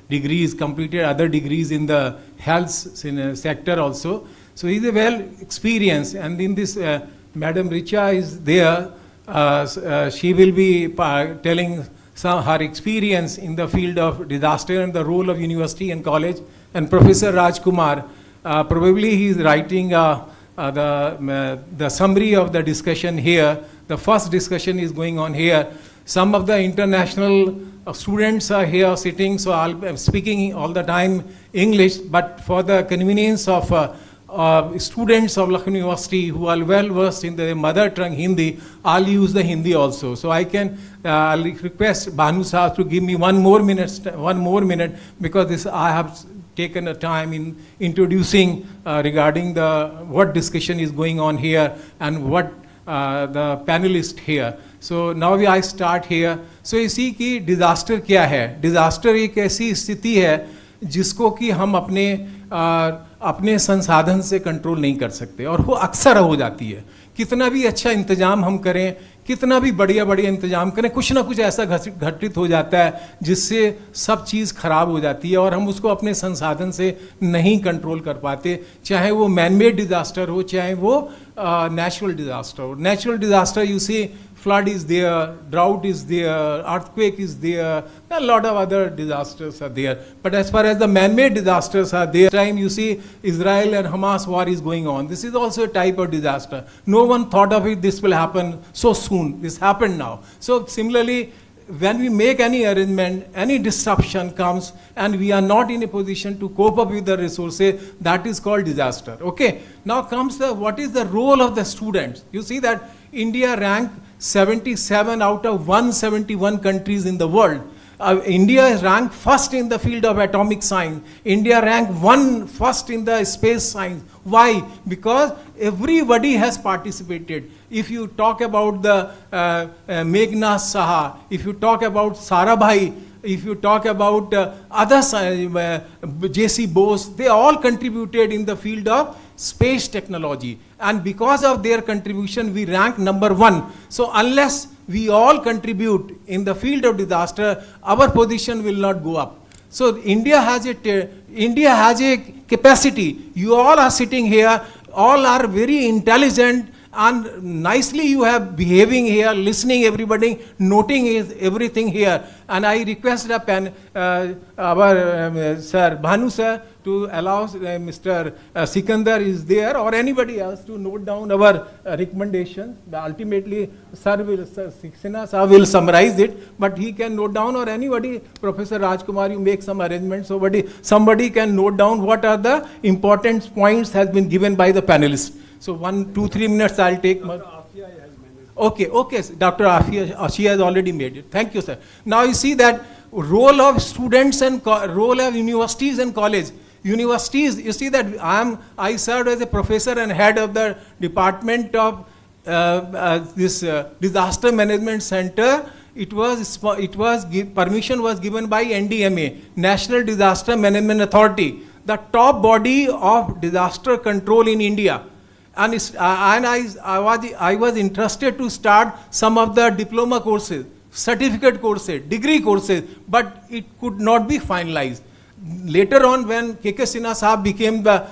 degrees, completed other degrees in the health sector also. So he's a well experienced, and in this Madam Richa is there. She will be telling her experience in the field of disaster and the role of university and college. And Professor Rajkumar, probably he is writing the summary of the discussion here. The first discussion is going on here. Some of the international students are here sitting, so I'm speaking all the time English, but for the convenience of students of Lucknow University who are well versed in the mother tongue Hindi, I'll use the Hindi also. So I can I'll request Bhanu Sahab to give me one more minute, because this I have taken a time in introducing regarding what discussion is going on here and what the panelists here. So now I start here. So you see कि disaster क्या है? Disaster एक ऐसी स्थिति है जिसको कि हम अपने संसाधन से कंट्रोल नहीं कर सकते, और वो अक्सर हो जाती है. कितना भी अच्छा इंतजाम हम करें, कितना भी बढ़िया इंतजाम करें, कुछ ना कुछ ऐसा घटित हो जाता है जिससे सब चीज़ खराब हो जाती है और हम उसको अपने संसाधन से नहीं कंट्रोल कर पाते. चाहे वो मैन मेड डिजास्टर हो, चाहे वो नेचुरल डिजास्टर हो. Natural disaster you see flood is there, drought is there, earthquake is there, a lot of other disasters are there. But as far as the man-made disasters are there, time you see Israel and Hamas war is going on. This is also a type of disaster. No one thought of it, this will happen so soon. This happened now. So similarly, when we make any arrangement, any disruption comes and we are not in a position to cope up with the resources, that is called disaster. Okay. Now comes what is the role of the students? You see that India ranked 77 out of 171 countries in the world. India is ranked first in the field of atomic science. India ranked first in the space science. Why? Because everybody has participated. If you talk about the Meghna Saha, if you talk about Sarabhai, if you talk about J.C. Bose, they all contributed in the field of space technology. And because of their contribution, we rank number 1. So unless we all contribute in the field of disaster, our position will not go up. So India has a capacity. You all are sitting here, all are very intelligent, and nicely you have behaving here, listening everybody, noting everything here. And I request our Sir Bhanu sir to allow Mr. Sikandar is there or anybody else to note down our recommendation. Ultimately, Sir Saksena will summarize it, but he can note down, or anybody, Professor Rajkumar, you make some arrangements. So somebody can note down what are the important points has been given by the panelists. So 1, 2, 3 minutes I'll take. Dr. Afia has managed. Okay, Dr. Afia, she has already made it. Thank you, sir. Now you see that role of students and role of universities and college. Universities, you see that I served as a professor and head of the department of this disaster management center. Permission was given by NDMA, National Disaster Management Authority, the top body of disaster control in India. And I was interested to start some of the diploma courses, certificate courses, degree courses, but it could not be finalized. Later on, when K.K. Sinha Sahab became the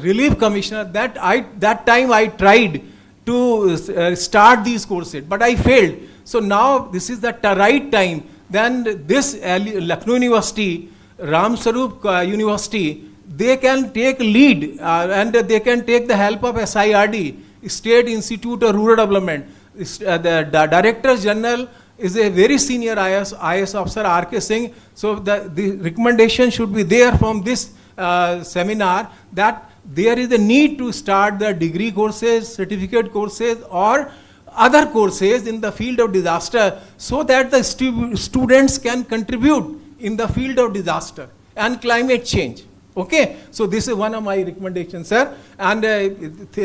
relief commissioner, that time I tried to start these courses, but I failed. So now this is the right time. Then this Lucknow University, Ram Sarup University, they can take lead and they can take the help of SIRD, State Institute of Rural Development. The Director General is a very senior IS officer, R.K. Singh. So the recommendation should be there from this seminar that there is a need to start the degree courses, certificate courses, or other courses in the field of disaster, so that the students can contribute in the field of disaster and climate change. Okay, so this is one of my recommendations, sir. And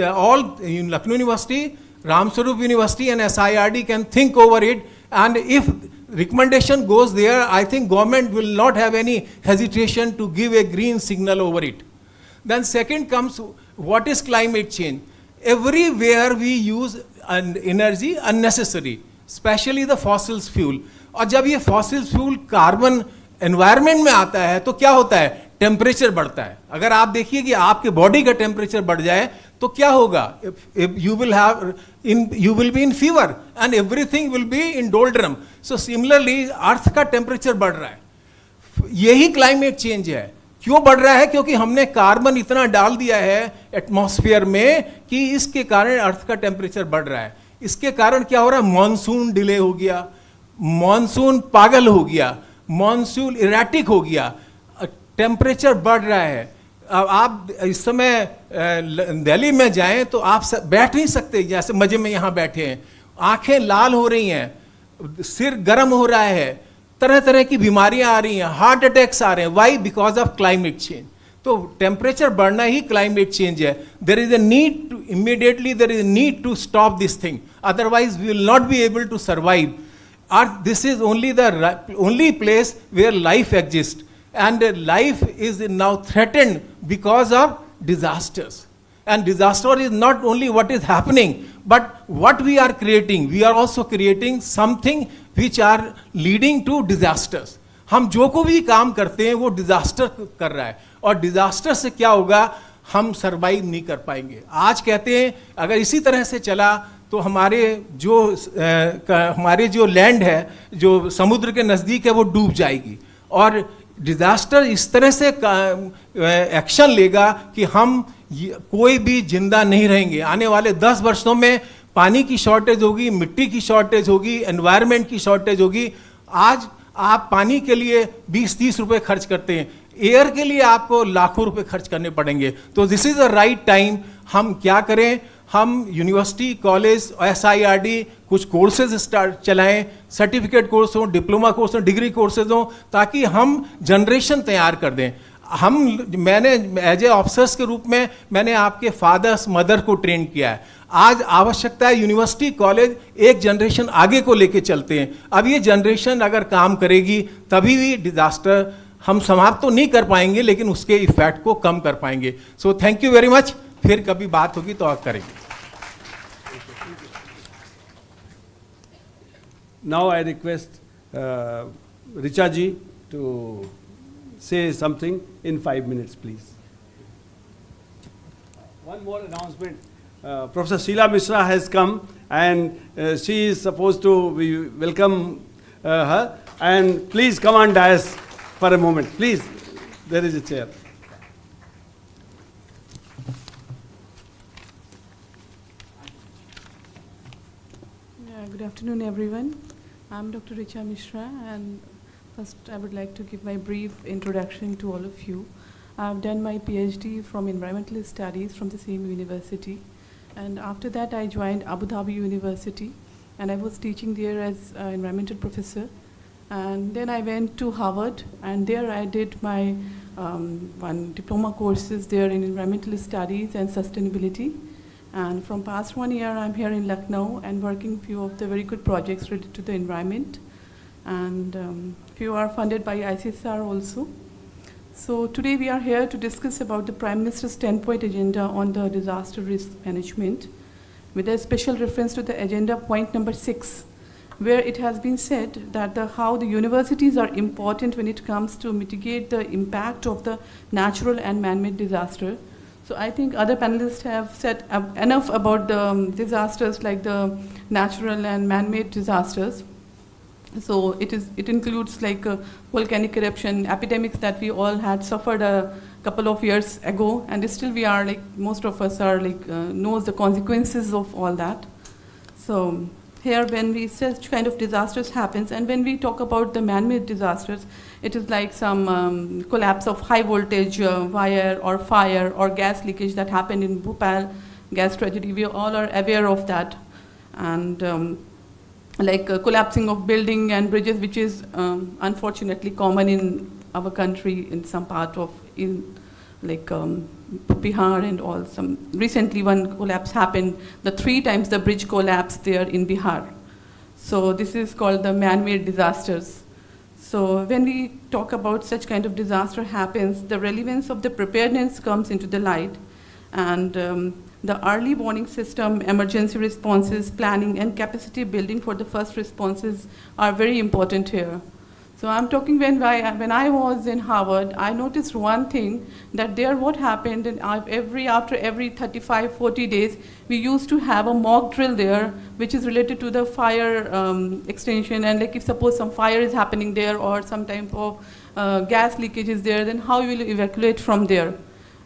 all in Lucknow University, Ram Sarup University and SIRD can think over it. And if recommendation goes there, I think government will not have any hesitation to give a green signal over it. Then second comes, what is climate change? Everywhere we use energy unnecessary, especially the fossil fuel. और जब ये fossil fuel carbon environment में आता है तो क्या होता है, टेम्परेचर बढ़ता है. अगर आप देखिए कि आपके बॉडी का टेम्परेचर बढ़ जाए तो क्या होगा, you will be in fever and everything will be in doldrum. So similarly earth का टेम्परेचर बढ़ रहा है. यही क्लाइमेट चेंज है. क्यों बढ़ रहा है, क्योंकि हमने कार्बन इतना डाल दिया है एटमॉस्फेयर में कि इसके कारण अर्थ का टेम्परेचर बढ़ रहा है. इसके कारण क्या हो रहा है, मॉनसून डिले हो गया, मॉनसून पागल हो गया, मॉनसून इरेटिक हो गया, टेम्परेचर बढ़ रहा है. अब आप इस समय दिल्ली में जाएं तो आप बैठ नहीं सकते जैसे मजे में यहाँ बैठे हैं. आंखें लाल हो रही हैं, सिर गर्म हो रहा है, तरह तरह की बीमारियां आ रही हैं, हार्ट अटैक्स आ रहे हैं. Why? Because of climate change. तो टेम्परेचर बढ़ना ही क्लाइमेट चेंज है. There is a need to immediately, there is a need to stop this thing, otherwise we will not be able to survive. Earth, this is only place where life exists, and life is now threatened because of disasters. And disaster is not only what is happening, but what we are creating. We are also creating something which are leading to disasters. हम जो को भी काम करते हैं वो disaster कर रहा है, और डिजास्टर से क्या होगा, हम सरवाइव नहीं कर पाएंगे. आज कहते हैं अगर इसी तरह से चला तो हमारे जो लैंड है, जो समुद्र के नज़दीक है, वो डूब जाएगी. और डिज़ास्टर इस तरह से एक्शन लेगा कि हम कोई भी जिंदा नहीं रहेंगे. आने वाले 10 वर्षों में पानी की शॉर्टेज होगी, मिट्टी की शॉर्टेज होगी, एनवायरनमेंट की शॉर्टेज होगी. आज आप पानी के लिए 20-30 रुपए खर्च करते हैं, एयर के लिए आपको लाखों रुपए खर्च करने पड़ेंगे. तो this is the right time. हम क्या करें, हम यूनिवर्सिटी, कॉलेज, SIRD कुछ कोर्सेज चलाएं, सर्टिफिकेट कोर्स हो, डिप्लोमा कोर्स हो, डिग्री कोर्सेज हो, ताकि हम जनरेशन तैयार कर दें. मैंने एज ए ऑफिसर्स के रूप में मैंने आपके फादर्स मदर को ट्रेन किया है. आज आवश्यकता है यूनिवर्सिटी, कॉलेज एक जनरेशन आगे को लेके चलते हैं. अब ये जनरेशन अगर काम करेगी तभी भी डिजास्टर हम समाप्त तो नहीं कर पाएंगे, लेकिन उसके इफेक्ट को कम कर पाएंगे. So thank you very much. फिर कभी बात होगी तो आप करेंगे. Now I request Richa ji to say something in 5 minutes, please. One more announcement. Professor Sheila Mishra has come, and she is supposed to, we welcome her, and please come on dais for a moment. Please, there is a chair. Good afternoon, everyone. I'm Dr. Richa Mishra, and first I would like to give my brief introduction to all of you. I've done my PhD from environmental studies from the same university, and after that I joined Abu Dhabi University, and I was teaching there as an environmental professor. And then I went to Harvard, and there I did my one diploma courses there in environmental studies and sustainability. And from past 1 year, I'm here in Lucknow and working few of the very good projects related to the environment. And few are funded by ICSR also. So today we are here to discuss about the Prime Minister's 10-point agenda on the disaster risk management, with a special reference to the agenda point number 6, where it has been said that how the universities are important when it comes to mitigate the impact of the natural and man-made disaster. So I think other panelists have said enough about the disasters like the natural and man-made disasters. So it includes like volcanic eruption, epidemics that we all had suffered a couple of years ago, and still we are like, most of us are like knows the consequences of all that. So here when we such kind of disasters happens, and when we talk about the man-made disasters, it is like some collapse of high voltage wire or fire or gas leakage that happened in Bhopal gas tragedy. We all are aware of that. And like collapsing of building and bridges, which is unfortunately common in our country in some part of like Bihar and all. Some recently one collapse happened. The 3 times the bridge collapsed there in Bihar. So this is called the man-made disasters. So when we talk about such kind of disaster happens, the relevance of the preparedness comes into the light, and the early warning system, emergency responses, planning, and capacity building for the first responses are very important here. So I'm talking when I was in Harvard, I noticed one thing, that there what happened, and after every 35, 40 days, we used to have a mock drill there, which is related to the fire extension, and like if suppose some fire is happening there or some type of gas leakage is there, then how will you evacuate from there?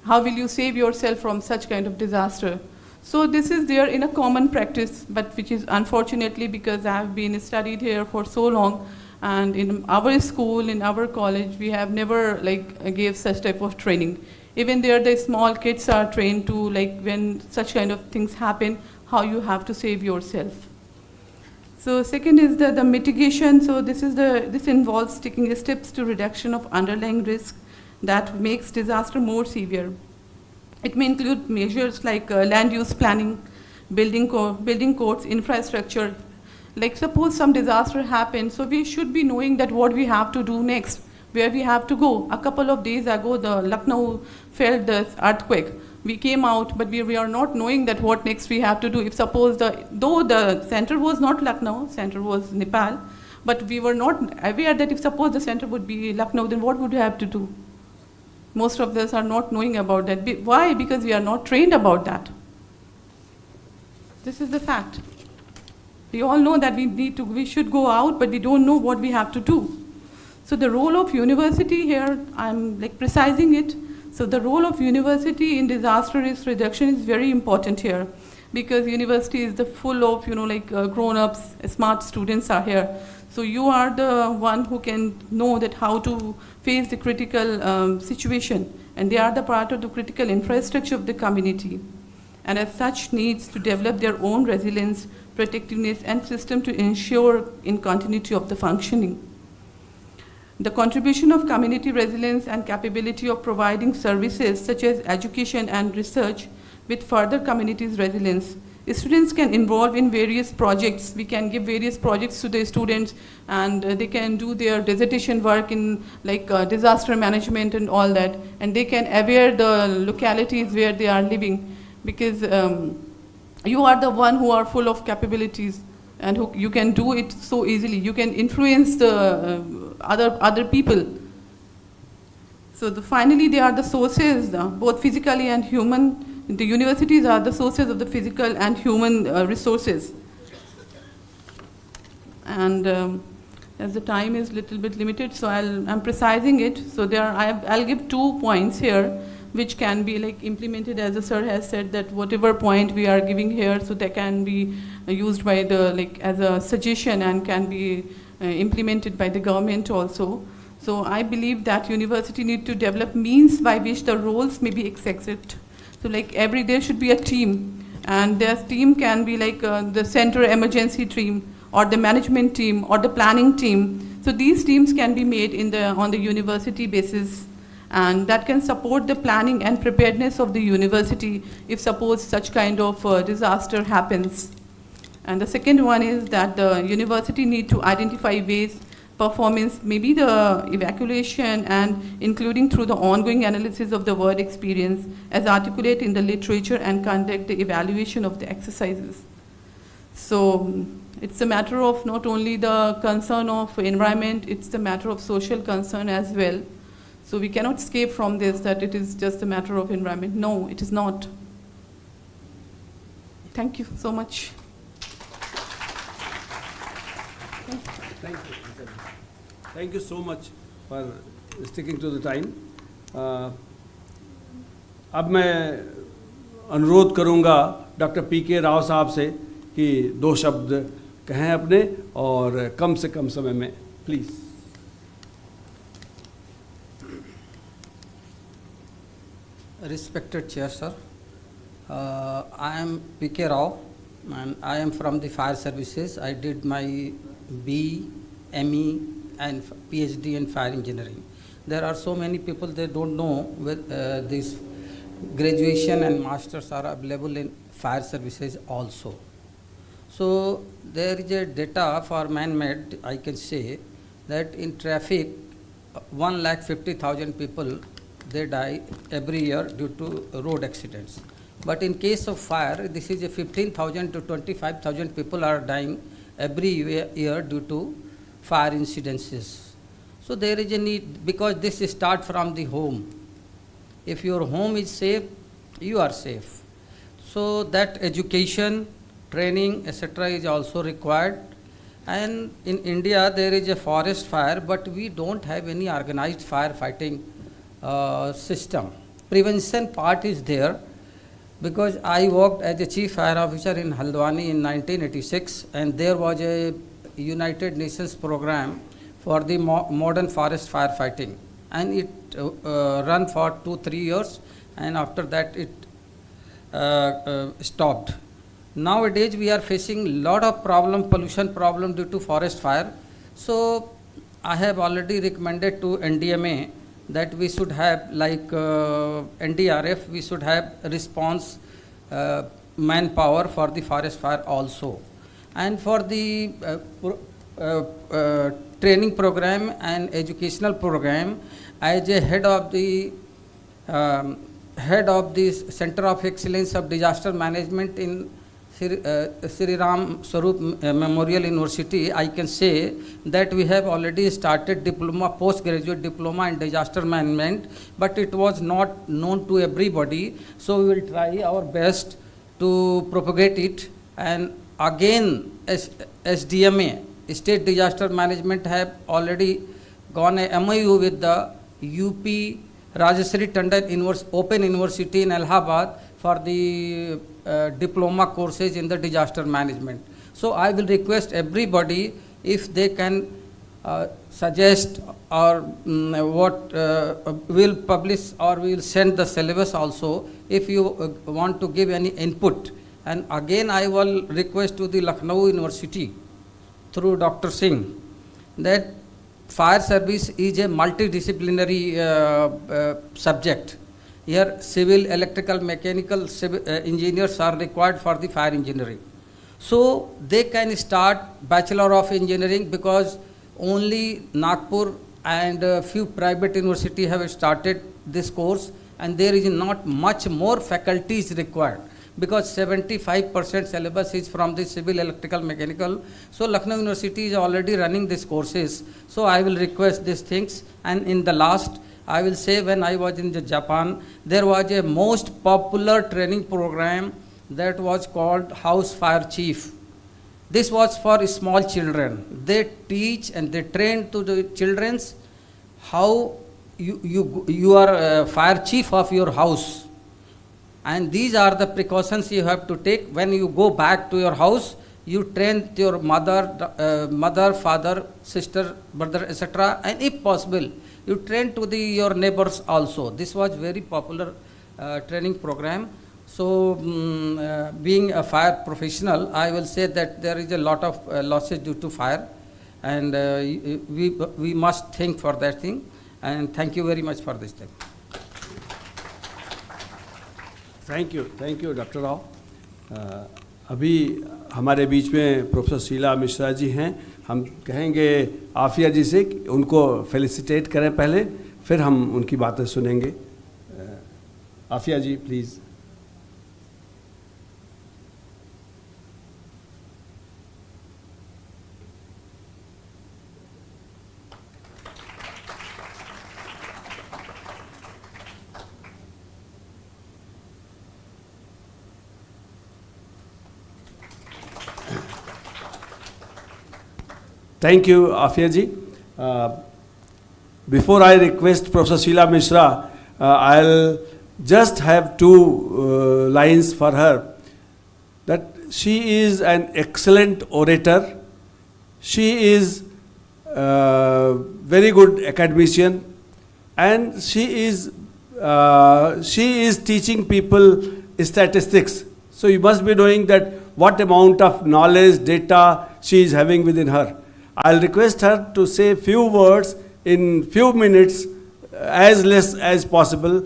How will you save yourself from such kind of disaster? So this is there in a common practice, but which is unfortunately, because I have been studied here for so long, and in our school, in our college, we have never gave such type of training. Even there, the small kids are trained to when such kind of things happen, how you have to save yourself. So second is the mitigation. So this involves taking steps to reduction of underlying risk that makes disaster more severe. It may include measures like land use planning, building codes, infrastructure. Like suppose some disaster happens, so we should be knowing that what we have to do next, where we have to go. A couple of days ago, the Lucknow felt this earthquake. We came out, but we are not knowing that what next we have to do. If suppose though the center was not Lucknow, center was Nepal, but we were not aware that if suppose the center would be Lucknow, then what would we have to do? Most of us are not knowing about that. Why? Because we are not trained about that. This is the fact. We all know that we should go out, but we don't know what we have to do. So the role of university here, I'm precising it. So the role of university in disaster risk reduction is very important here, because university is full of grown-ups, smart students are here. So you are the one who can know that how to face the critical situation, and they are the part of the critical infrastructure of the community, and as such needs to develop their own resilience, protectiveness, and system to ensure in continuity of the functioning. The contribution of community resilience and capability of providing services such as education and research with further communities' resilience. Students can involve in various projects. We can give various projects to the students, and they can do their dissertation work in disaster management and all that, and they can aware the localities where they are living, because you are the one who are full of capabilities, and you can do it so easily. You can influence the other people. So finally, they are the sources, both physically and human. The universities are the sources of the physical and human resources. And as the time is little bit limited, so I'm precising it. So I'll give 2 points here, which can be implemented, as the sir has said, that whatever point we are giving here, so that can be used by as a suggestion and can be implemented by the government also. So I believe that university need to develop means by which the roles may be executed. So there should be a team, and their team can be the center emergency team, or the management team, or the planning team. So these teams can be made on the university basis, and that can support the planning and preparedness of the university if suppose such kind of disaster happens. And the second one is that the university need to identify ways, performance, maybe the evaluation, and including through the ongoing analysis of the work experience as articulate in the literature, and conduct the evaluation of the exercises. So it's a matter of not only the concern of environment, it's the matter of social concern as well. So we cannot escape from this, that it is just a matter of environment. No, it is not. Thank you so much. Thank you. Thank you so much for sticking to the time. अब मैं अनुरोध करूंगा doctor पीके राव साहब से कि 2 शब्द कहें अपने, और कम से कम समय में, please. Respected Chair, sir, I am P.K. Rao, and I am from the Fire Services. I did my B, ME, and PhD in Fire Engineering. There are so many people, they don't know this graduation and masters are available in Fire Services also. So there is a data for man-made, I can say, that in traffic, 150,000 people, they die every year due to road accidents. But in case of fire, this is a 15,000 to 25,000 people are dying every year due to fire incidences. So there is a need, because this starts from the home. If your home is safe, you are safe. So that education, training, etc. is also required. And in India, there is a forest fire, but we don't have any organized firefighting system. Prevention part is there, because I worked as a chief fire officer in Haldwani in 1986, and there was a United Nations program for the modern forest firefighting, and it ran for 2-3 years, and after that it stopped. Nowadays we are facing lot of pollution problem due to forest fire. So I have already recommended to NDMA that we should have, like NDRF, we should have response manpower for the forest fire also. And for the training program and educational program, as a head of the Center of Excellence of Disaster Management in Sri Ram Swarup Memorial University, I can say that we have already started diploma, postgraduate diploma in disaster management, but it was not known to everybody. So we will try our best to propagate it. And again, SDMA, State Disaster Management, have already gone a MOU with the UP Rajashree Tandon Open University in Allahabad for the diploma courses in the disaster management. So I will request everybody, if they can suggest or what will publish, or we will send the syllabus also, if you want to give any input. And again I will request to the Lucknow University through Dr. Singh that fire service is a multidisciplinary subject. Here civil, electrical, mechanical engineers are required for the fire engineering. So they can start Bachelor of Engineering, because only Nagpur and a few private universities have started this course, and there is not much more faculties required, because 75% syllabus is from the civil, electrical, mechanical. So Lucknow University is already running these courses. So I will request these things. And in the last, I will say, when I was in Japan, there was a most popular training program that was called House Fire Chief. This was for small children. They teach and they train to the children how you are a fire chief of your house. And these are the precautions you have to take. When you go back to your house, you train your mother, father, sister, brother, etc. And if possible, you train to your neighbors also. This was very popular training program. So being a fire professional, I will say that there is a lot of losses due to fire, and we must think for that thing. And thank you very much for this thing. Thank you doctor Rao. अभी हमारे बीच में professor Sheila Mishra ji हैं। हम कहेंगे आफिया जी से कि उनको felicitate करें पहले, फिर हम उनकी बातें सुनेंगे। आफिया जी please. Thank you, Afia ji. Before I request Professor Sheila Mishra, I'll just have two lines for her. That she is an excellent orator. She is very good academician, and she is teaching people statistics. So you must be knowing that what amount of knowledge, data she is having within her. I'll request her to say few words in few minutes, as less as possible.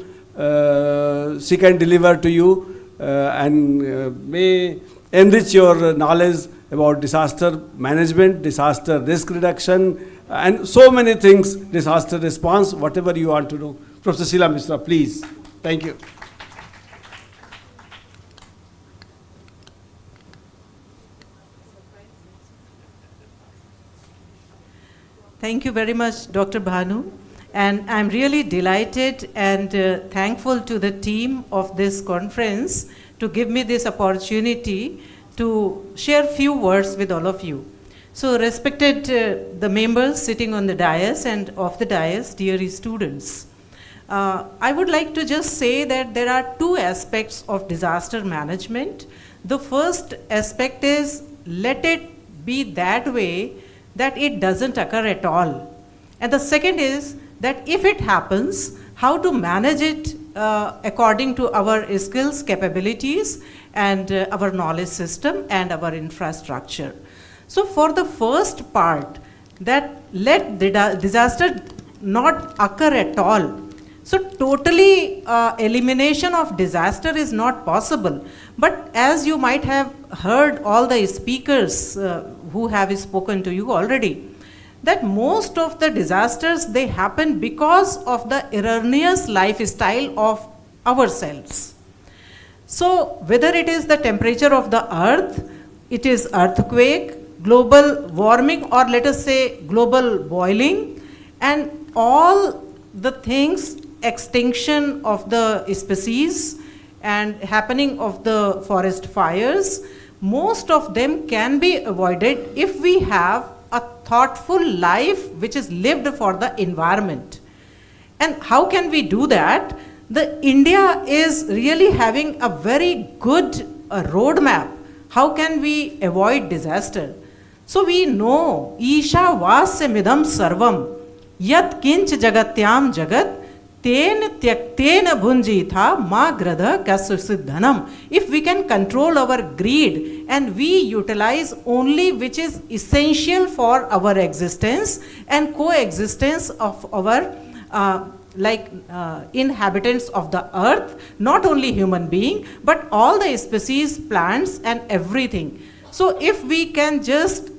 She can deliver to you and may enrich your knowledge about disaster management, disaster risk reduction, and so many things, disaster response, whatever you want to know. Professor Sheila Mishra, please. Thank you. Thank you very much, Dr. Bhanu. And I'm really delighted and thankful to the team of this conference to give me this opportunity to share a few words with all of you. So respected the members sitting on the dais and off the dais, dear students, I would like to just say that there are two aspects of disaster management. The first aspect is let it be that way that it doesn't occur at all. And the second is that if it happens, how to manage it according to our skills, capabilities, and our knowledge system and our infrastructure. So for the first part, that let the disaster not occur at all. So totally elimination of disaster is not possible. But as you might have heard all the speakers who have spoken to you already, that most of the disasters, they happen because of the erroneous lifestyle of ourselves. So whether it is the temperature of the earth, it is earthquake, global warming, or let us say global boiling, and all the things, extinction of the species and happening of the forest fires, most of them can be avoided if we have a thoughtful life which is lived for the environment. And how can we do that? The India is really having a very good roadmap. How can we avoid disaster? So we know Isha Vasya Midam Sarvam Yat Kinch Jagatyam Jagat Ten Tyaktena Bhunjitha Ma Gradha Kasusiddhanam. If we can control our greed and we utilize only which is essential for our existence and coexistence of our inhabitants of the earth, not only human being, but all the species, plants and everything. So if we can just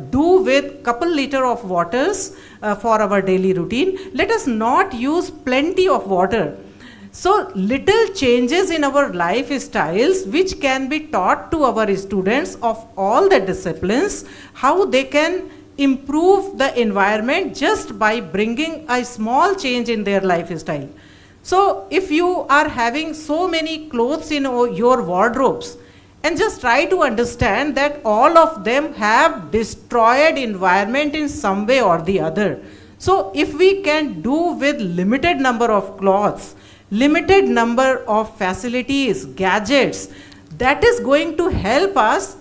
do with couple liter of waters for our daily routine, let us not use plenty of water. So little changes in our lifestyles which can be taught to our students of all the disciplines, how they can improve the environment just by bringing a small change in their lifestyle. So if you are having so many clothes in your wardrobes, and just try to understand that all of them have destroyed environment in some way or the other. So if we can do with limited number of clothes, limited number of facilities, gadgets, that is going to help us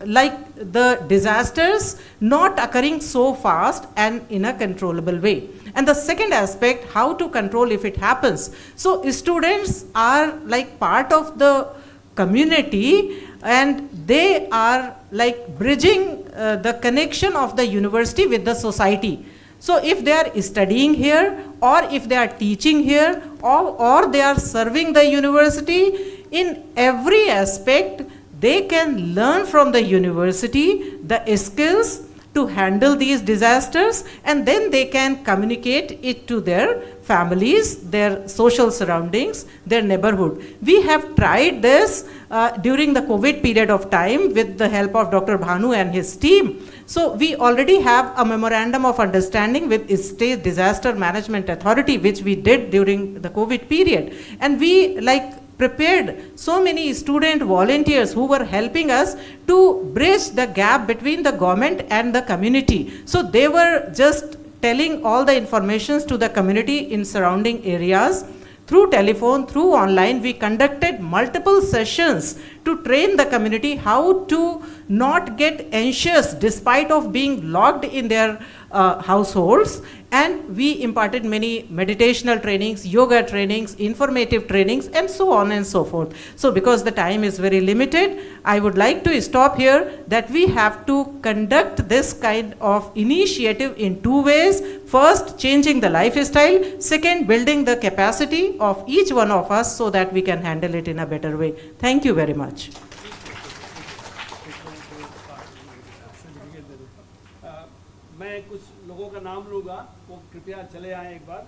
like the disasters not occurring so fast and in a controllable way. And the second aspect, how to control if it happens. So students are like part of the community and they are like bridging the connection of the university with the society. So if they are studying here or if they are teaching here or they are serving the university, in every aspect they can learn from the university the skills to handle these disasters, and then they can communicate it to their families, their social surroundings, their neighborhood. We have tried this during the COVID period of time with the help of Dr. Bhanu and his team. So we already have a memorandum of understanding with State Disaster Management Authority, which we did during the COVID period. And we prepared so many student volunteers who were helping us to bridge the gap between the government and the community. So they were just telling all the informations to the community in surrounding areas. Through telephone, through online, we conducted multiple sessions to train the community how to not get anxious despite of being locked in their households. And we imparted many meditational trainings, yoga trainings, informative trainings, and so on and so forth. So because the time is very limited, I would like to stop here that we have to conduct this kind of initiative in two ways. First, changing the lifestyle. Second, building the capacity of each one of us so that we can handle it in a better way. Thank you very much. मैं कुछ लोगों का नाम लूँगा, वो कृपया चले आएं एक बार।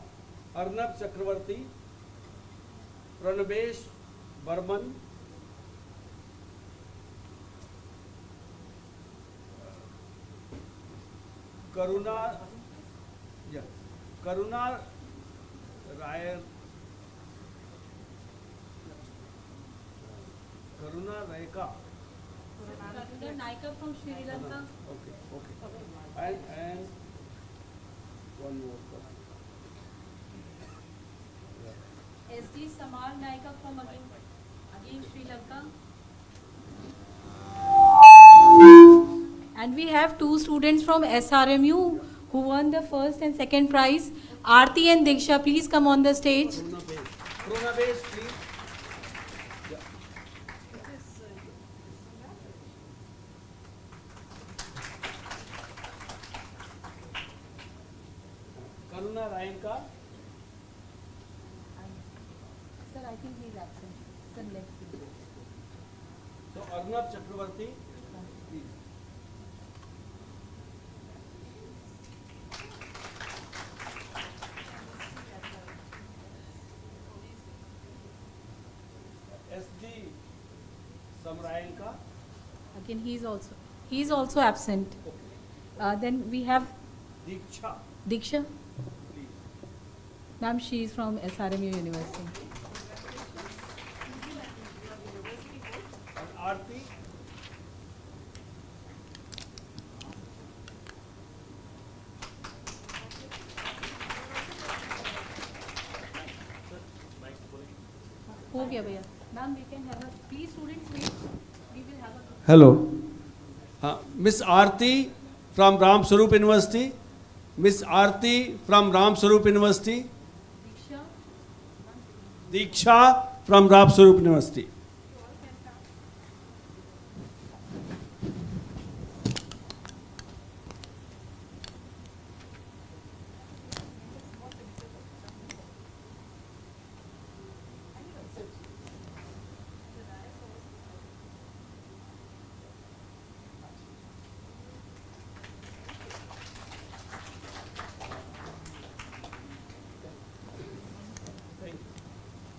अर्नब चक्रवर्ती, प्रणवेश बर्मन, करुणा Yeah. Karuna Raya. Karuna Raika. Naika from Sri Lanka. Okay, okay. And one more person. SD Samar Naika from again Sri Lanka. And we have two students from SRMU who won the first and second prize. Aarti and Diksha, please come on the stage. Corona base, please. Yeah. Karuna Rayanka. Sir, I think he is absent. Sir, let's see. So Arnab Chakravarti. Please. SD Samrayanka. Again, he is also absent. Then we have Diksha. Diksha. Please. Ma'am, she is from SRMU University. And Aarti. हो गया भैया. Ma'am, we can have a, please students wait. We will have a. Hello. Miss Aarti from Ram Sarup University. Miss Aarti from Ram Sarup University. Diksha. Diksha from Ram Sarup University.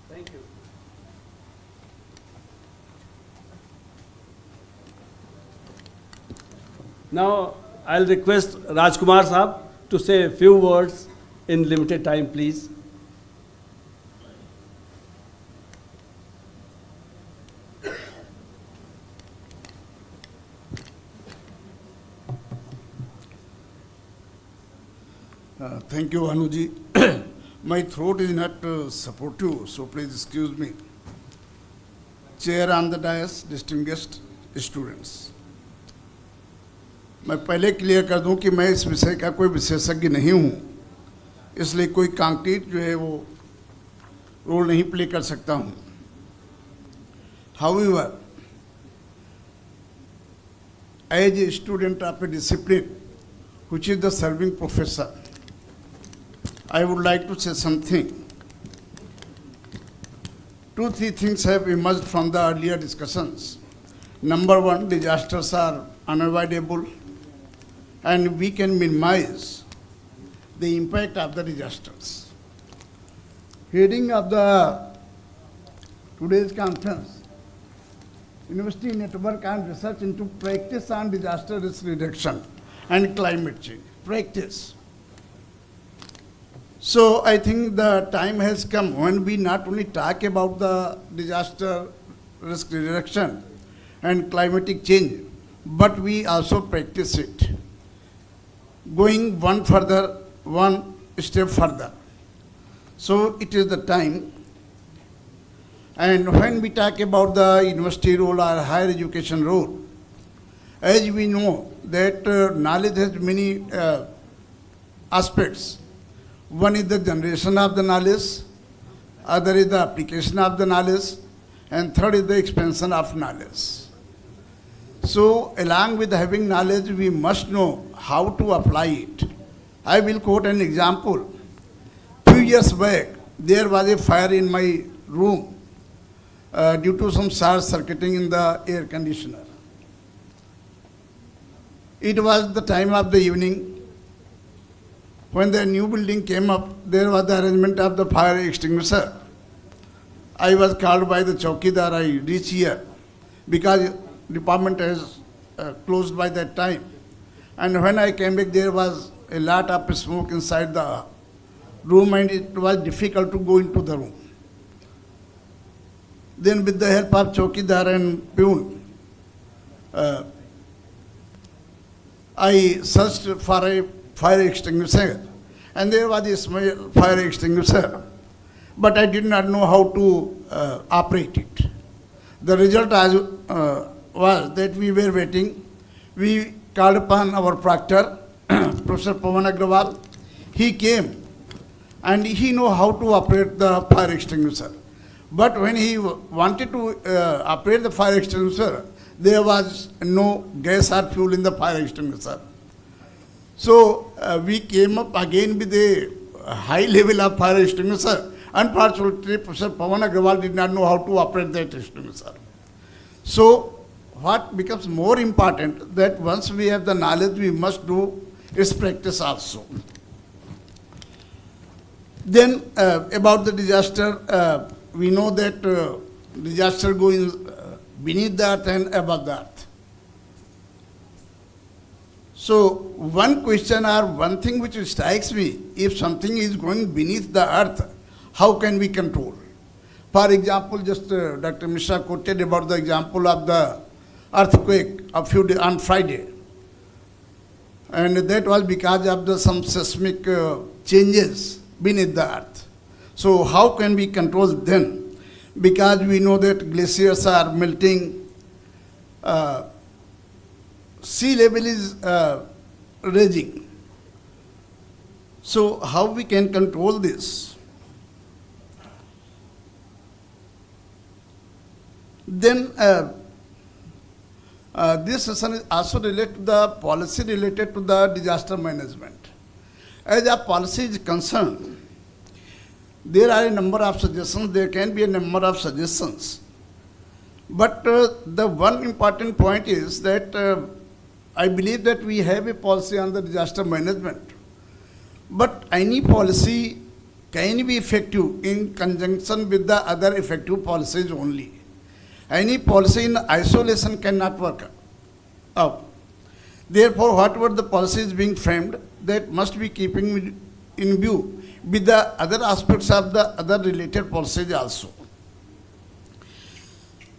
Thank you. Now, I'll request Rajkumar Sahab to say a few words in limited time, please. Thank you, Anuji. My throat is not supportive, so please excuse me. Chair on the dais, distinguished students. मैं पहले clear कर दूं कि मैं इस विषय का कोई विशेषज्ञ नहीं हूं, इसलिए कोई कंक्रीट जो है वो रोल नहीं प्ले कर सकता हूं. However, as a student of a discipline which is the serving professor, I would like to say something. 2-3 things have emerged from the earlier discussions. Number one, disasters are unavoidable and we can minimize the impact of the disasters. Heading of the today's conference, University Network and Research into Practice on Disaster Risk Reduction and Climate Change. Practice. So I think the time has come when we not only talk about the disaster risk reduction and climatic change, but we also practice it. Going one step further. So it is the time. And when we talk about the university role or higher education role, as we know that knowledge has many aspects. One is the generation of the knowledge, other is the application of the knowledge, and third is the expansion of knowledge. So along with having knowledge, we must know how to apply it. I will quote an example. Few years back, there was a fire in my room due to some short circuiting in the air conditioner. It was the time of the evening. When the new building came up, there was the arrangement of the fire extinguisher. I was called by the chowkidar. I reached here because department has closed by that time. And when I came back, there was a lot of smoke inside the room and it was difficult to go into the room. Then with the help of Chokidar and Pune, I searched for a fire extinguisher and there was a small fire extinguisher, but I did not know how to operate it. The result was that we were waiting. We called upon our proctor, Professor Pawan Agrawal. He came and he knew how to operate the fire extinguisher. But when he wanted to operate the fire extinguisher, there was no gas or fuel in the fire extinguisher. So we came up again with a high level of fire extinguisher. Unfortunately, Professor Pawan Agrawal did not know how to operate that extinguisher. So what becomes more important, that once we have the knowledge, we must do its practice also. Then about the disaster, we know that disaster goes beneath the earth and above the earth. So one question or one thing which strikes me, if something is going beneath the earth, how can we control? For example, just Dr. Mishra quoted about the example of the earthquake on Friday. And that was because of some seismic changes beneath the earth. So how can we control them? Because we know that glaciers are melting, sea level is rising. So how we can control this? Then this session is also related to the policy related to the disaster management. As a policy is concerned, there are a number of suggestions, there can be a number of suggestions. But the one important point is that I believe that we have a policy on the disaster management. But any policy can be effective in conjunction with the other effective policies only. Any policy in isolation cannot work out. Therefore, whatever the policy is being framed, that must be keeping in view with the other aspects of the other related policies also.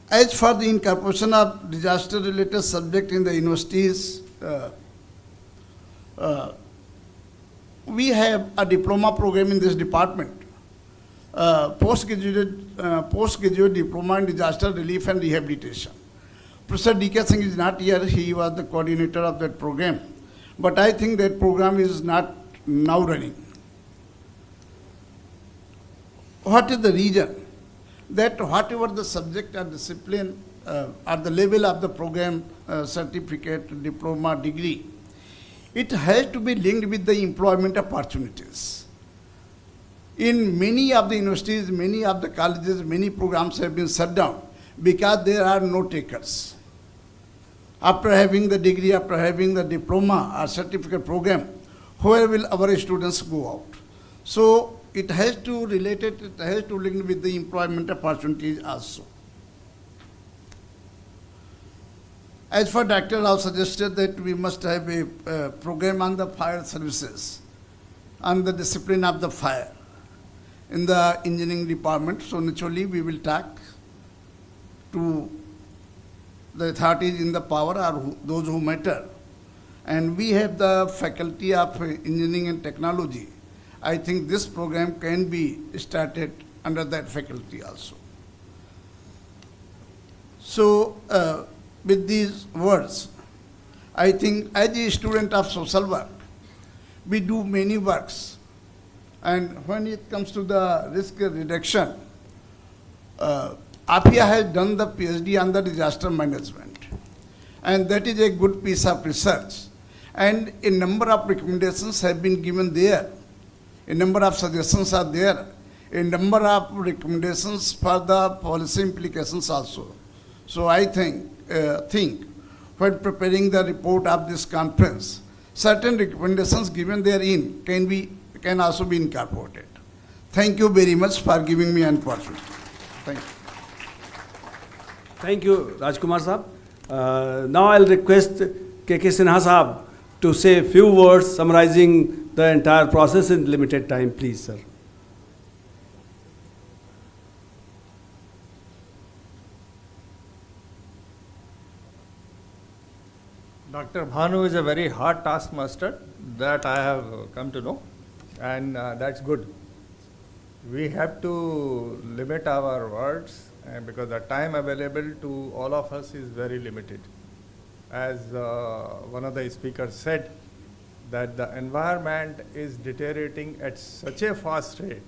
As for the incorporation of disaster-related subject in the universities, we have a diploma program in this department. Postgraduate diploma in disaster relief and rehabilitation. Professor D.K. Singh is not here, he was the coordinator of that program. But I think that program is not now running. What is the reason? That whatever the subject or discipline at the level of the program, certificate, diploma, degree, it has to be linked with the employment opportunities. In many of the universities, many of the colleges, many programs have been shut down because there are no takers. After having the degree, after having the diploma or certificate program, where will our students go out? So it has to relate it has to link with the employment opportunities also. As for Dr. Rao suggested that we must have a program on the fire services, on the discipline of the fire in the engineering department. So naturally we will talk to the authorities in the power or those who matter. And we have the faculty of engineering and technology. I think this program can be started under that faculty also. So with these words, I think as a student of social work, we do many works. And when it comes to the risk reduction, AFIA has done the PhD on the disaster management. And that is a good piece of research. And a number of recommendations have been given there. A number of suggestions are there. A number of recommendations for the policy implications also. So I think when preparing the report of this conference, certain recommendations given therein can also be incorporated. Thank you very much for giving me an opportunity. Thank you. Thank you, Rajkumar Saab. Now I'll request K.K. Sinha Saab to say a few words summarizing the entire process in limited time, please, sir. Dr. Bhanu is a very hard taskmaster that I have come to know, and that's good. We have to limit our words because the time available to all of us is very limited. As one of the speakers said, that the environment is deteriorating at such a fast rate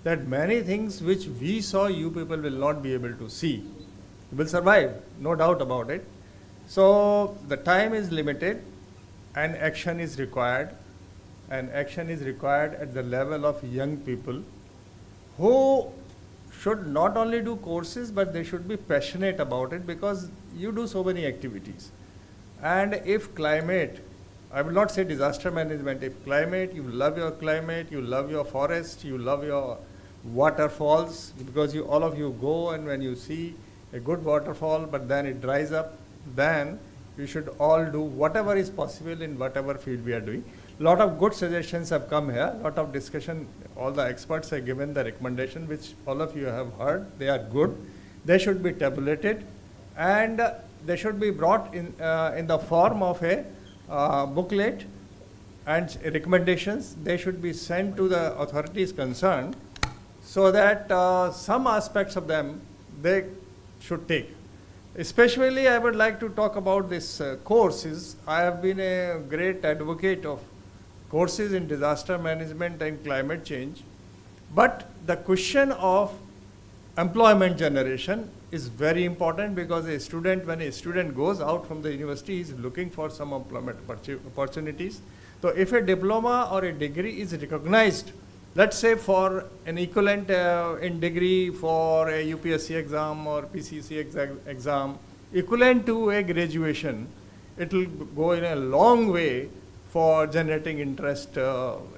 that many things which we saw, you people will not be able to see. You will survive, no doubt about it. So the time is limited and action is required, and action is required at the level of young people who should not only do courses, but they should be passionate about it, because you do so many activities. And if climate, I will not say disaster management, if climate, you love your climate, you love your forest, you love your waterfalls, because all of you go, and when you see a good waterfall but then it dries up, then you should all do whatever is possible in whatever field we are doing. Lot of good suggestions have come here, lot of discussion, all the experts have given the recommendation which all of you have heard. They are good. They should be tabulated, and they should be brought in the form of a booklet and recommendations. They should be sent to the authorities concerned, so that some aspects of them they should take. Especially I would like to talk about this courses. I have been a great advocate of courses in disaster management and climate change, but the question of employment generation is very important, because a student, when a student goes out from the university, is looking for some employment opportunities. So if a diploma or a degree is recognized, let's say for an equivalent in degree for a UPSC exam or PCC exam, equivalent to a graduation, it will go in a long way for generating interest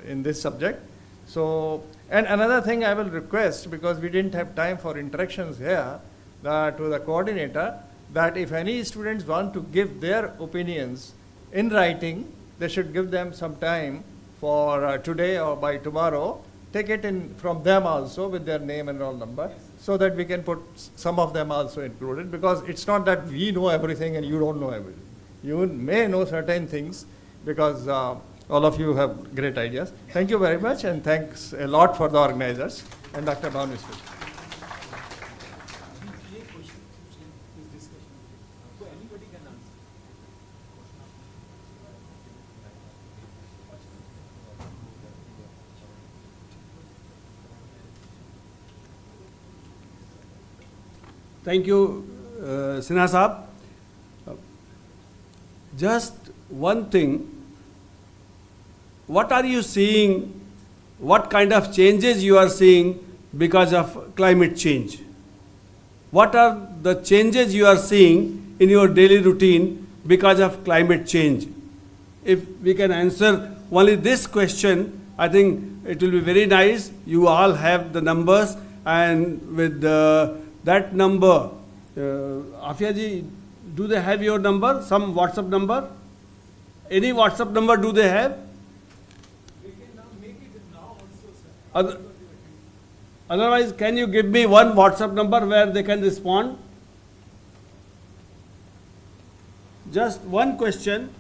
in this subject. So, and another thing I will request, because we didn't have time for interactions here, to the coordinator, that if any students want to give their opinions in writing, they should give them some time for today or by tomorrow. Take it in from them also with their name and roll number, so that we can put some of them also included, because it's not that we know everything and you don't know everything. You may know certain things, because all of you have great ideas. Thank you very much, and thanks a lot for the organizers and Dr. Bhanu. Thank you, Sinha Saab. Just one thing, what are you seeing, what kind of changes you are seeing because of climate change? What are the changes you are seeing in your daily routine because of climate change? If we can answer only this question, I think it will be very nice. You all have the numbers, and with that number, Afia ji, do they have your number, some WhatsApp number? Any WhatsApp number do they have? We can now make it now also, sir. Otherwise, can you give me one WhatsApp number where they can respond? Just one question.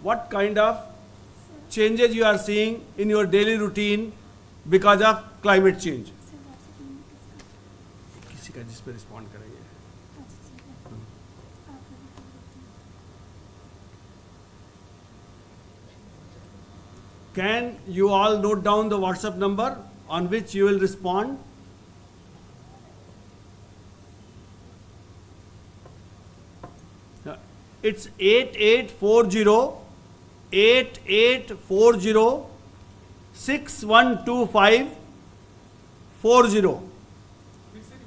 What kind of changes you are seeing in your daily routine because of climate change? किसी का जिस पे respond करेंगे. Can you all note down the WhatsApp number on which you will respond? It's 612540.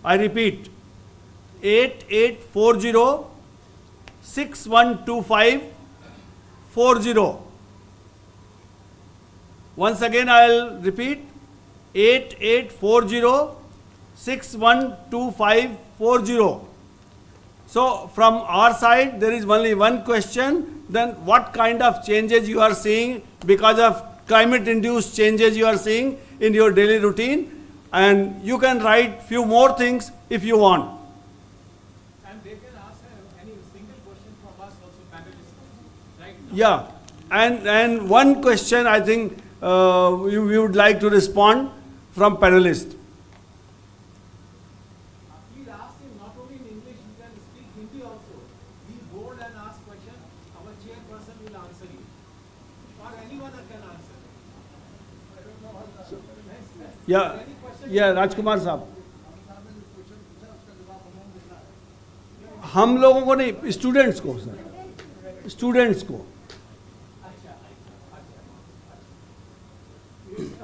I repeat, 8840612540. Once again, I'll repeat, 8840612540. So from our side, there is only one question. Then what kind of changes you are seeing because of climate-induced changes you are seeing in your daily routine? And you can write few more things if you want. And they can ask any single question from us also, panelists, right? Yeah, and one question I think we would like to respond from panelists. Please ask him not only in English, you can speak Hindi also. Be bold and ask question. Our chairperson will answer you. Or anyone can answer. Yeah, yeah, Rajkumar साहब. हम लोगों को नहीं, students को sir, students को.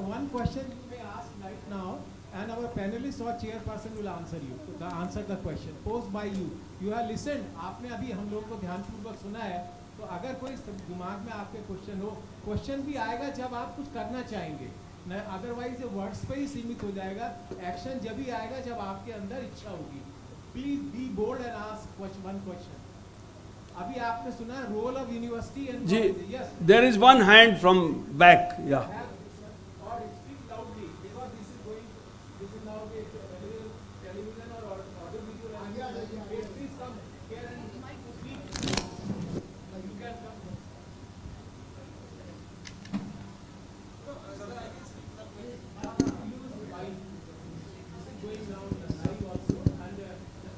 One question you may ask right now, and our panelist or chairperson will answer you. Answer the question posed by you. You have listened. आपने अभी हम लोग को ध्यानपूर्वक सुना है. तो अगर कोई दिमाग में आपके क्वेश्चन हो, क्वेश्चन भी आएगा जब आप कुछ करना चाहेंगे. न अदरवाइज ये वर्ड्स पे ही सीमित हो जाएगा. एक्शन जब ही आएगा जब आपके अंदर इच्छा होगी. Please be bold and ask one question. अभी आपने सुना रोल ऑफ यूनिवर्सिटी एंड जी, yes. there is one hand from back. Yeah. Or speak loudly because this is now a television or audio video. Please come here and speak. You can come. This is going now live also, and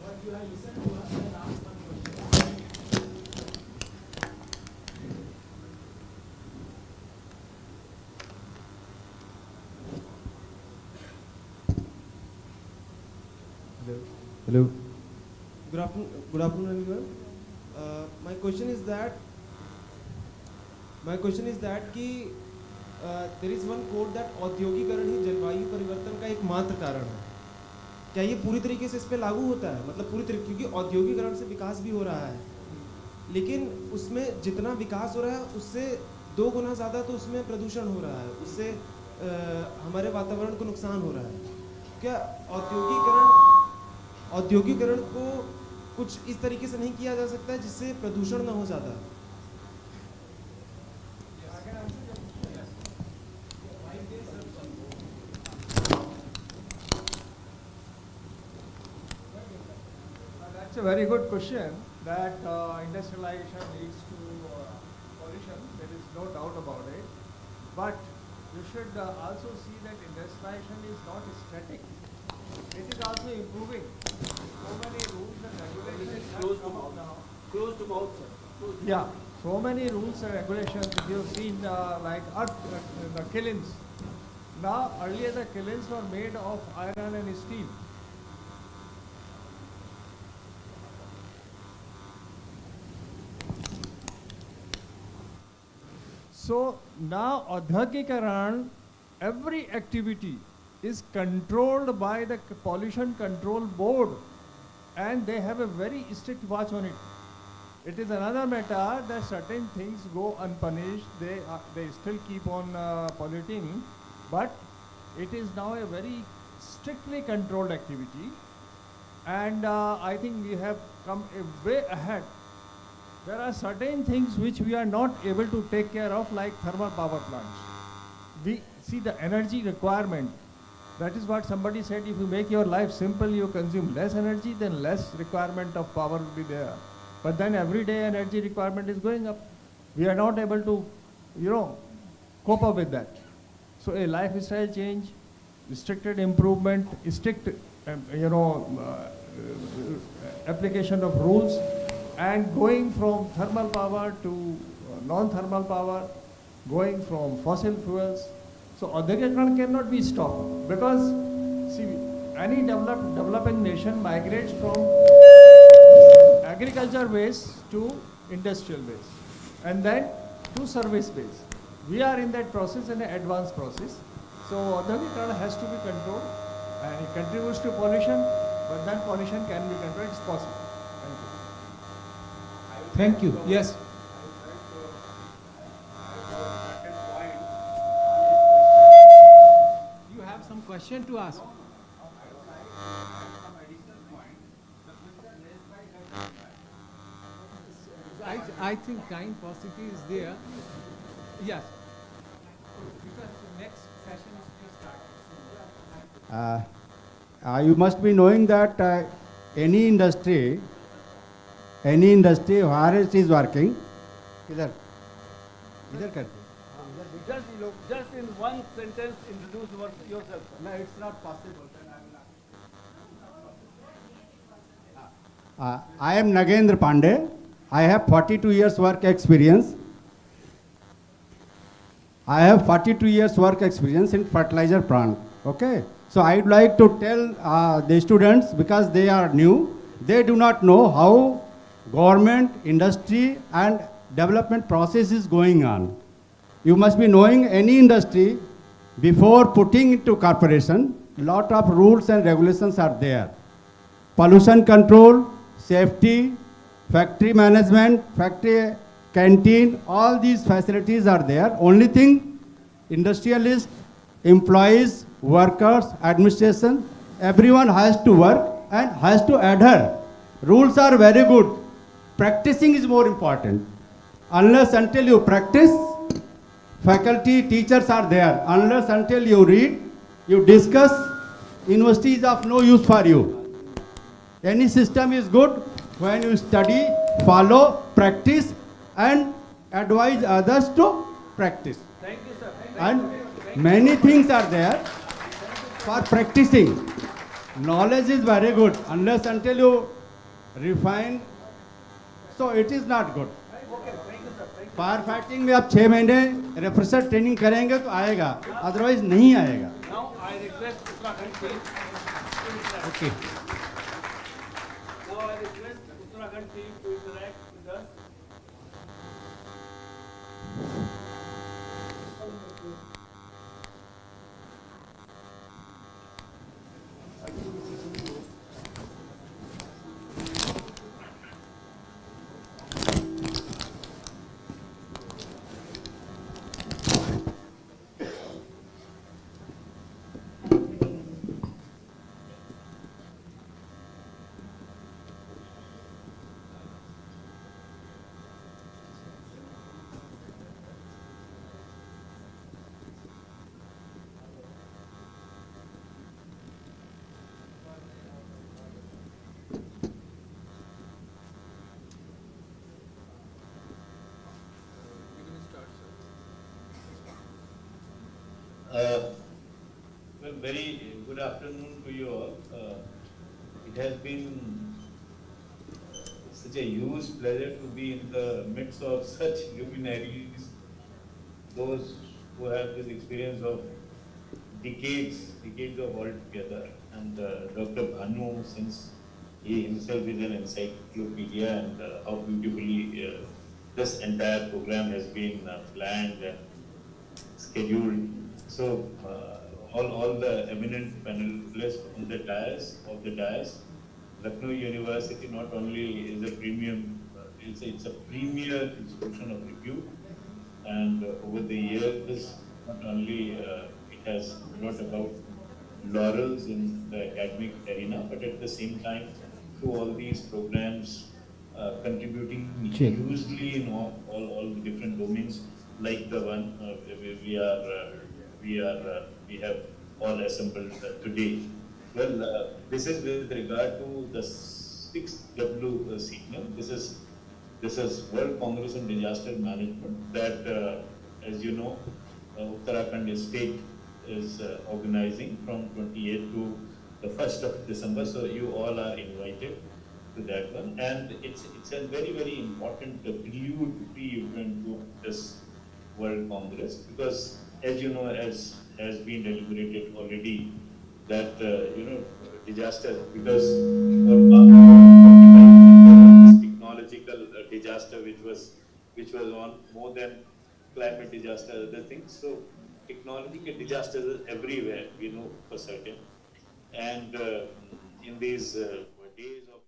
what you have listened to us and asked one question. Hello. Good afternoon, everyone. My question is that कि there is one quote that औद्योगिकरण ही जलवायु परिवर्तन का एक मात्र कारण है. क्या ये पूरी तरीके से इस पे लागू होता है? मतलब पूरी तरीके, क्योंकि औद्योगिकरण से विकास भी हो रहा है, लेकिन उसमें जितना विकास हो रहा है उससे 2 गुना ज़्यादा तो उसमें प्रदूषण हो रहा है, उससे हमारे वातावरण को नुकसान हो रहा है. क्या औद्योगिकरण को कुछ इस तरीके से नहीं किया जा सकता है जिससे प्रदूषण ना हो ज़्यादा? That's a very good question. That industrialization leads to pollution. There is no doubt about it. But you should also see that industrialization is not static. It is also improving. So many rules and regulations have come up now. Close to mouth, sir. Yeah, so many rules and regulations. If you've seen like the kilns. Now, earlier the kilns were made of iron and steel. So now Audhagikaran, every activity is controlled by the pollution control board, and they have a very strict watch on it. It is another matter that certain things go unpunished, they still keep on polluting, but it is now a very strictly controlled activity, and I think we have come a way ahead. There are certain things which we are not able to take care of, like thermal power plants. We see the energy requirement. That is what somebody said, if you make your life simple, you consume less energy, then less requirement of power will be there. But then every day energy requirement is going up. We are not able to, cope up with that. So a lifestyle change, restricted improvement, strict, application of rules, and going from thermal power to non-thermal power, going from fossil fuels. So Audhagikaran cannot be stopped, because see, any developing nation migrates from agriculture waste to industrial waste, and then to service waste. We are in that process, in an advanced process. So Audhagikaran has to be controlled, and it contributes to pollution, but then pollution can be controlled. It's possible. Thank you. Yes. You have some question to ask? Some additional point. The question raised by I think kind paucity is there. Yes. Because the next session is just started. You must be knowing that any industry where it is working, इधर इधर करते Just in one sentence, introduce yourself. No, it's not possible. I am Nagendra Pandey. I have 42 years work experience. I have 42 years work experience in fertilizer plant. Okay. So I'd like to tell the students, because they are new, they do not know how government, industry and development process is going on. You must be knowing any industry, before putting into corporation, lot of rules and regulations are there. Pollution control, safety, factory management, factory canteen, all these facilities are there. Only thing, industrialists, employees, workers, administration, everyone has to work and has to adhere. Rules are very good. Practicing is more important. Unless until you practice, faculty, teachers are there. Unless until you read, you discuss, university is of no use for you. Any system is good when you study, follow, practice and advise others to practice. Thank you, sir. And many things are there for practicing. Knowledge is very good. Unless until you refine, so it is not good. Fire fighting में आप 6 महीने रेफ्रेशर training करेंगे तो आएगा, otherwise नहीं आएगा. Now I request Uttarakhand team to interact. Okay. Now I request Uttarakhand team to interact with us. Well, very good afternoon to you all. It has been such a huge pleasure to be in the midst of such luminaries, those who have this experience of decades of all together. And Dr. Bhanu, since he himself is an encyclopedia, and how beautifully this entire program has been planned and scheduled. So all the eminent panelists on the dais, Lucknow University not only is a premium, it's a premier institution of repute, and over the years, not only it has brought about laurels in the academic arena, but at the same time, through all these programs, contributing hugely in all the different domains, like the one we have all assembled today. Well, this is with regard to the 6th WCDM. This is World Congress on Disaster Management that, as you know, Uttarakhand state is organizing from 28th to the 1st of December. So you all are invited to that one, and it's a very important prelude pre-event to this World Congress, because as you know, as has been deliberated already, that disaster, because this technological disaster which was on more than climate disaster, other things. So technological disasters are everywhere, we know for certain, and in these days of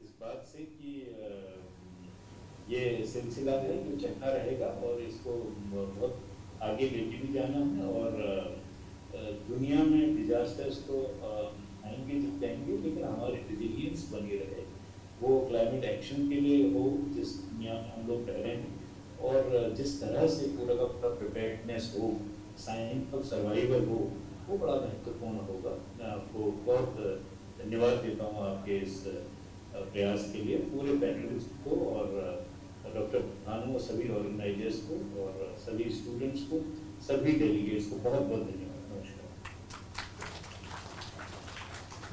इस बात से कि ये सिलसिला है जो चलता रहेगा और इसको बहुत आगे लेके भी जाना है और दुनिया में डिजास्टर्स तो आएंगे जाएंगे, लेकिन हमारी रेजिलियंस बनी रहे, वो क्लाइमेट एक्शन के लिए हो जिस दुनिया में हम लोग रह रहे हैं, और जिस तरह से पूरा का पूरा प्रिपेयर्डनेस हो, साइंस ऑफ सर्वाइवल हो, वो बड़ा महत्वपूर्ण होगा। मैं आपको बहुत धन्यवाद देता हूँ आपके इस प्रयास के लिए, पूरे पैनलिस्ट को और डॉक्टर भानु और सभी ऑर्गेनाइजर्स को और सभी स्टूडेंट्स को, सभी डेलीगेट्स को बहुत बहुत धन्यवाद। नमस्कार।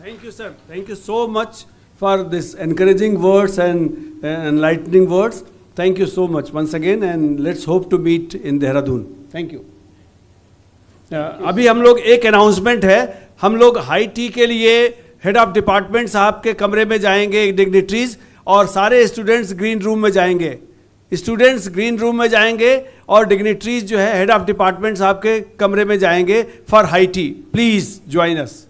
Thank you, sir. Thank you so much for this encouraging words and enlightening words. Thank you so much once again, and let's hope to meet in Dehradun. Thank you. अभी हम लोग एक अनाउंसमेंट है, हम लोग हाई टी के लिए head of department साहब के कमरे में जाएंगे, डिग्निटरीज, और सारे स्टूडेंट्स ग्रीन रूम में जाएंगे। स्टूडेंट्स ग्रीन रूम में जाएंगे और डिग्निटरीज जो है हेड ऑफ डिपार्टमेंट साहब के कमरे में जाएंगे for high tea. Please join us.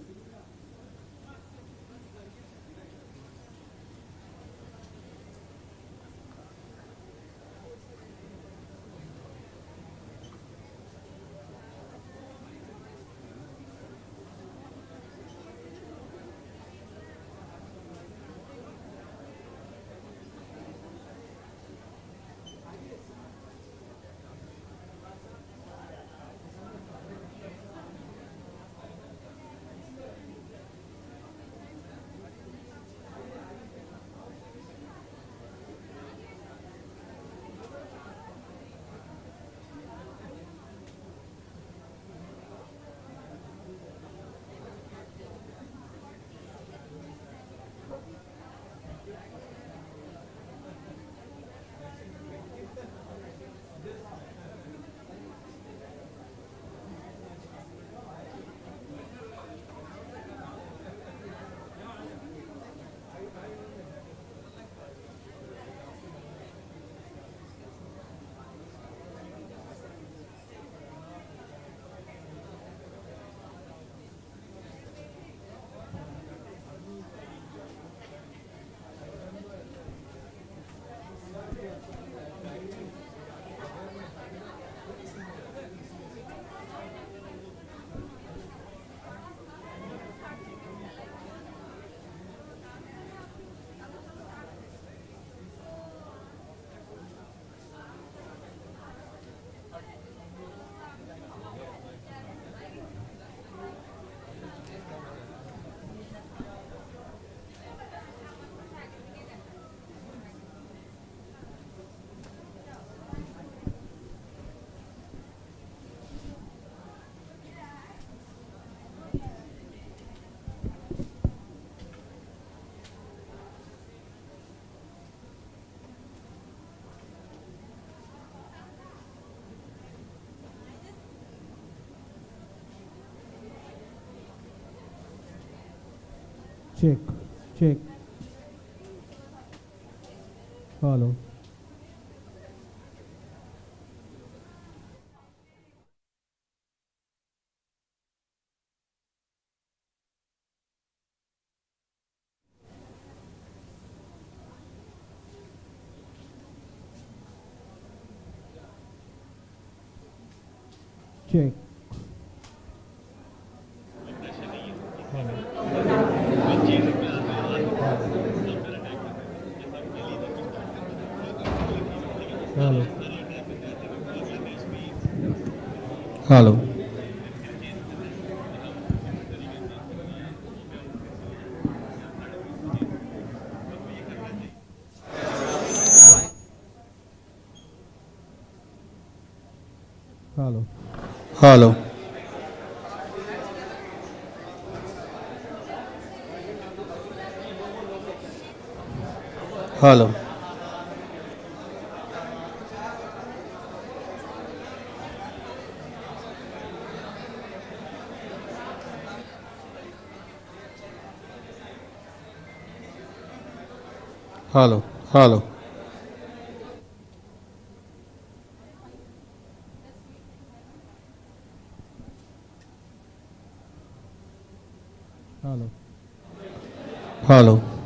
Check, check. Hello. Check. Hello. Hello. Hello. Hello. Hello. Hello. Hello. Hello. Hello.